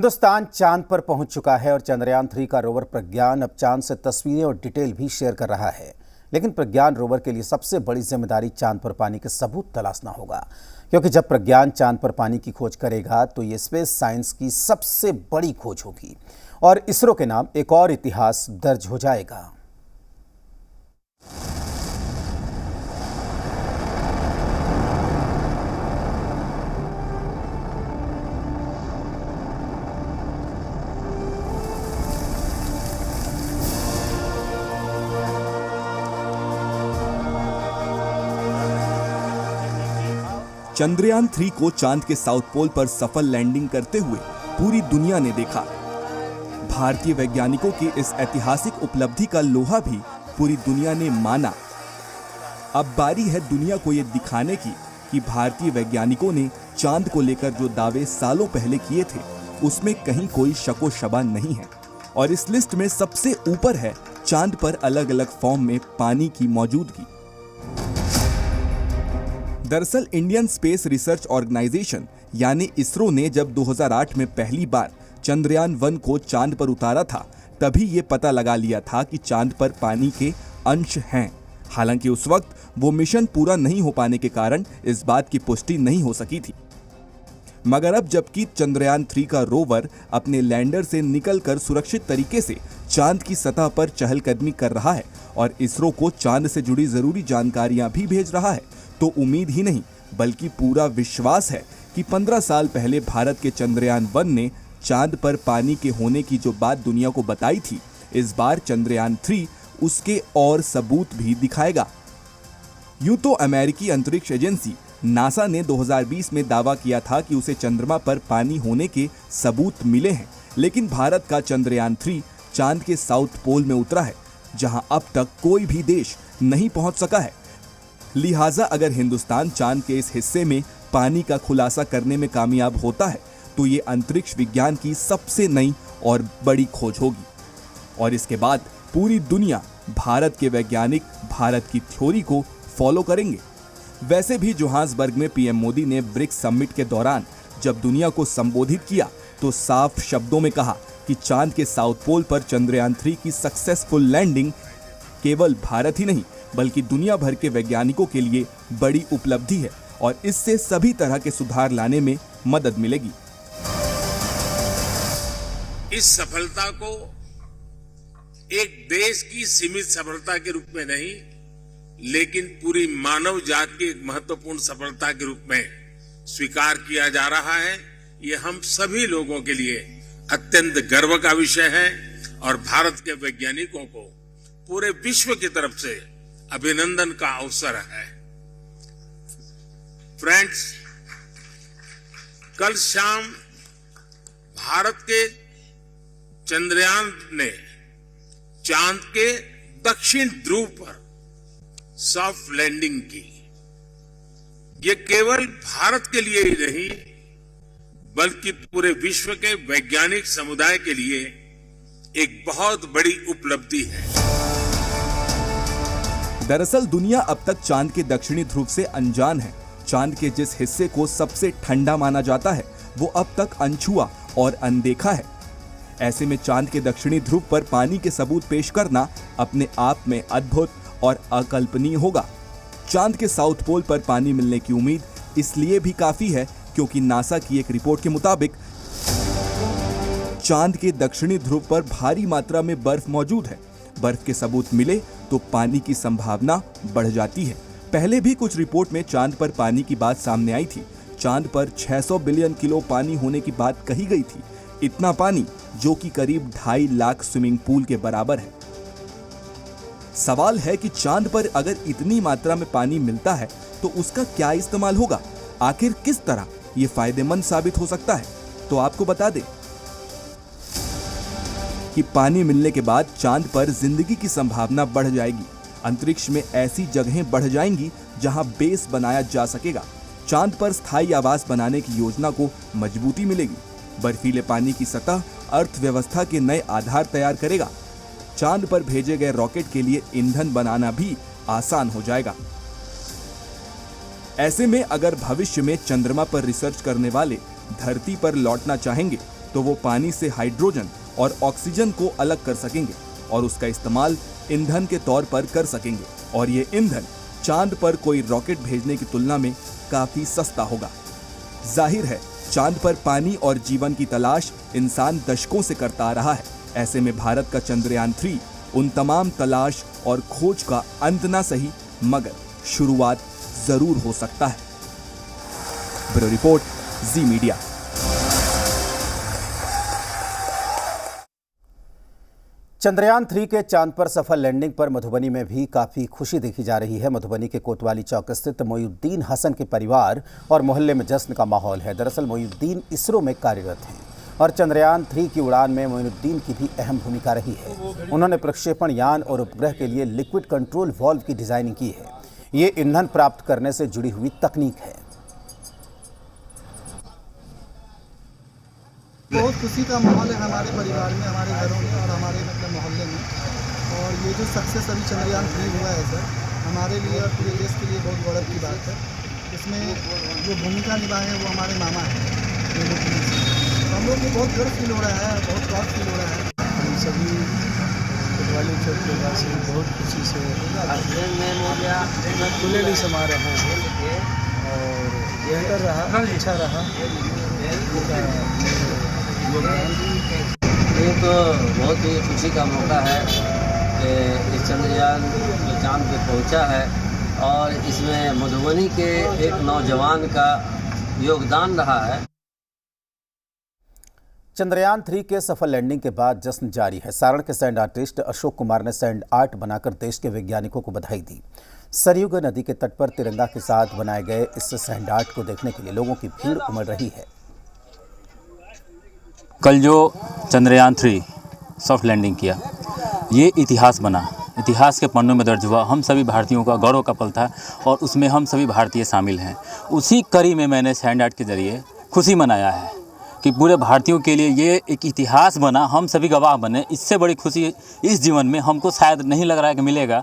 हिंदुस्तान चांद पर पहुंच चुका है और चंद्रयान-3 का रोवर प्रज्ञान अब चांद से तस्वीरें और डिटेल भी शेयर कर रहा है। लेकिन प्रज्ञान रोवर के लिए सबसे बड़ी जिम्मेदारी चांद पर पानी के सबूत तलाशना होगा, क्योंकि जब प्रज्ञान चांद पर पानी की खोज करेगा तो ये स्पेस साइंस की सबसे बड़ी खोज होगी और इसरो के नाम एक और इतिहास दर्ज हो जाएगा। चंद्रयान 3 को चांद के साउथ पोल पर सफल लैंडिंग करते हुए पूरी दुनिया ने देखा। भारतीय वैज्ञानिकों की इस ऐतिहासिक उपलब्धि का लोहा भी पूरी दुनिया ने माना। अब बारी है दुनिया को ये दिखाने की कि भारतीय वैज्ञानिकों ने चांद को लेकर जो दावे सालों पहले किए थे उसमें कहीं कोई शको शबा नहीं है। और इस लिस्ट में सबसे ऊपर है चांद पर अलग अलग फॉर्म में पानी की मौजूदगी। दरअसल इंडियन स्पेस रिसर्च ऑर्गेनाइजेशन यानी इसरो ने जब 2008 में पहली बार चंद्रयान 1 को चांद पर उतारा था, तभी ये पता लगा लिया था कि चांद पर पानी के अंश हैं। हालांकि उस वक्त वो मिशन पूरा नहीं हो पाने के कारण इस बात की पुष्टि नहीं हो सकी थी। मगर अब जबकि चंद्रयान 3 का रोवर अपने लैंडर से निकलकर सुरक्षित तरीके से चांद की सतह पर चहलकदमी कर रहा है और इसरो को चांद से जुड़ी जरूरी जानकारियां भी भेज रहा है, तो उम्मीद ही नहीं बल्कि पूरा विश्वास है कि 15 साल पहले भारत के चंद्रयान 1 ने चांद पर पानी के होने की जो बात दुनिया को बताई थी, इस बार चंद्रयान 3 उसके और सबूत भी दिखाएगा। यूं तो अमेरिकी अंतरिक्ष एजेंसी नासा ने 2020 में दावा किया था कि उसे चंद्रमा पर पानी होने के सबूत मिले हैं, लेकिन भारत का चंद्रयान 3 चांद के साउथ पोल में उतरा है, जहां अब तक कोई भी देश नहीं पहुंच सका है। लिहाजा अगर हिंदुस्तान चांद के इस हिस्से में पानी का खुलासा करने में कामयाब होता है तो ये अंतरिक्ष विज्ञान की सबसे नई और बड़ी खोज होगी और इसके बाद पूरी दुनिया भारत के वैज्ञानिक भारत की थ्योरी को फॉलो करेंगे। वैसे भी जोहान्सबर्ग में पीएम मोदी ने ब्रिक्स समिट के दौरान जब दुनिया को संबोधित किया तो साफ शब्दों में कहा कि चांद के साउथ पोल पर चंद्रयान 3 की सक्सेसफुल लैंडिंग केवल भारत ही नहीं बल्कि दुनिया भर के वैज्ञानिकों के लिए बड़ी उपलब्धि है और इससे सभी तरह के सुधार लाने में मदद मिलेगी। इस सफलता को एक देश की सीमित सफलता के रूप में नहीं, लेकिन पूरी मानव जाति की एक महत्वपूर्ण सफलता के रूप में स्वीकार किया जा रहा है। ये हम सभी लोगों के लिए अत्यंत गर्व का विषय है और भारत के वैज्ञानिकों को पूरे विश्व की तरफ से अभिनंदन का अवसर है। फ्रेंड्स, कल शाम भारत के चंद्रयान ने चांद के दक्षिण ध्रुव पर सॉफ्ट लैंडिंग की। ये केवल भारत के लिए ही नहीं बल्कि पूरे विश्व के वैज्ञानिक समुदाय के लिए एक बहुत बड़ी उपलब्धि है। दरअसल दुनिया अब तक चांद के दक्षिणी ध्रुव से अनजान है। चांद के जिस हिस्से को सबसे ठंडा माना जाता है वो अब तक अनछुआ और अनदेखा है। ऐसे में चांद के दक्षिणी ध्रुव पर पानी के सबूत पेश करना अपने आप में अद्भुत और अकल्पनीय होगा। चांद के साउथ पोल पर पानी मिलने की उम्मीद इसलिए भी काफी है क्योंकि नासा की एक रिपोर्ट के मुताबिक चांद के दक्षिणी ध्रुव पर भारी मात्रा में बर्फ मौजूद है। बर्फ के सबूत मिले तो पानी की संभावना बढ़ जाती है। पहले भी कुछ रिपोर्ट में चांद पर पानी की बात सामने आई थी। चांद पर 600 बिलियन किलो पानी होने की बात कही गई थी। इतना पानी जो कि करीब 2.5 लाख स्विमिंग पूल के बराबर है। सवाल है कि चांद पर अगर इतनी मात्रा में पानी मिलता है तो उसका क्या इस्तेमाल होगा? आखिर किस तरह ये फायदेमंद साबित हो सकता है? तो आपको बता दें कि पानी मिलने के बाद चांद पर जिंदगी की संभावना बढ़ जाएगी। अंतरिक्ष में ऐसी जगहें बढ़ जाएंगी जहां बेस बनाया जा सकेगा। चांद पर स्थायी आवास बनाने की योजना को मजबूती मिलेगी। बर्फीले पानी की सतह अर्थव्यवस्था के नए आधार तैयार करेगा। चांद पर भेजे गए रॉकेट के लिए ईंधन बनाना भी आसान हो जाएगा। ऐसे में अगर भविष्य में चंद्रमा पर रिसर्च करने वाले धरती पर लौटना चाहेंगे तो वो पानी से हाइड्रोजन और ऑक्सीजन को अलग कर सकेंगे और उसका इस्तेमाल ईंधन के तौर पर कर सकेंगे। और ये ईंधन चांद पर कोई रॉकेट भेजने की तुलना में काफी सस्ता होगा। जाहिर है, चांद पर पानी और जीवन की तलाश इंसान दशकों से करता आ रहा है। ऐसे में भारत का चंद्रयान 3 उन तमाम तलाश और खोज का अंत ना सही, मगर शुरुआत जरूर हो सकता है। ब्यूरो रिपोर्ट, जी मीडिया। चंद्रयान 3 के चांद पर सफल लैंडिंग पर मधुबनी में भी काफी खुशी देखी जा रही है। मधुबनी के कोतवाली चौक स्थित मोइनुद्दीन हसन के परिवार और मोहल्ले में जश्न का माहौल है। दरअसल मोइनुद्दीन इसरो में कार्यरत हैं और चंद्रयान 3 की उड़ान में मोइनुद्दीन की भी अहम भूमिका रही है। उन्होंने प्रक्षेपण यान और उपग्रह के लिए लिक्विड कंट्रोल वाल्व की डिजाइनिंग की है। ये ईंधन प्राप्त करने से जुड़ी हुई तकनीक है। बहुत खुशी का माहौल है हमारे परिवार में, हमारे घरों में और हमारे मोहल्ले में। और ये जो सक्सेस अभी चंद्रयान 3 हुआ है सर, हमारे लिए और पूरे देश के लिए बहुत गौरव की बात है। इसमें जो भूमिका निभाए हैं वो हमारे मामा हैं। हम लोग को बहुत गर्व फील हो रहा है, बहुत प्राउड फील हो रहा है। हम सभी कोतवाली चौक के वासी बहुत खुशी से फुलेली समा रहे हैं और बेहतर रहा, अच्छा रहा। ये तो बहुत ही खुशी का मौका है कि इस चंद्रयान जो चांद पे पहुंचा है और इसमें मधुबनी के एक नौजवान का योगदान रहा है। चंद्रयान 3 के सफल लैंडिंग के बाद जश्न जारी है। सारण के सैंड आर्टिस्ट अशोक कुमार ने सैंड आर्ट बनाकर देश के वैज्ञानिकों को बधाई दी। सरयुग नदी के तट पर तिरंगा के साथ बनाए गए इस सैंड आर्ट को देखने के लिए लोगों की भीड़ उमड़ रही है। कल जो चंद्रयान 3 सॉफ्ट लैंडिंग किया, ये इतिहास बना, इतिहास के पन्नों में दर्ज हुआ। हम सभी भारतीयों का गौरव का पल था और उसमें हम सभी भारतीय शामिल हैं। उसी कड़ी में मैंने सैंड आर्ट के ज़रिए खुशी मनाया है कि पूरे भारतीयों के लिए ये एक इतिहास बना, हम सभी गवाह बने। इससे बड़ी खुशी इस जीवन में हमको शायद नहीं लग रहा है कि मिलेगा।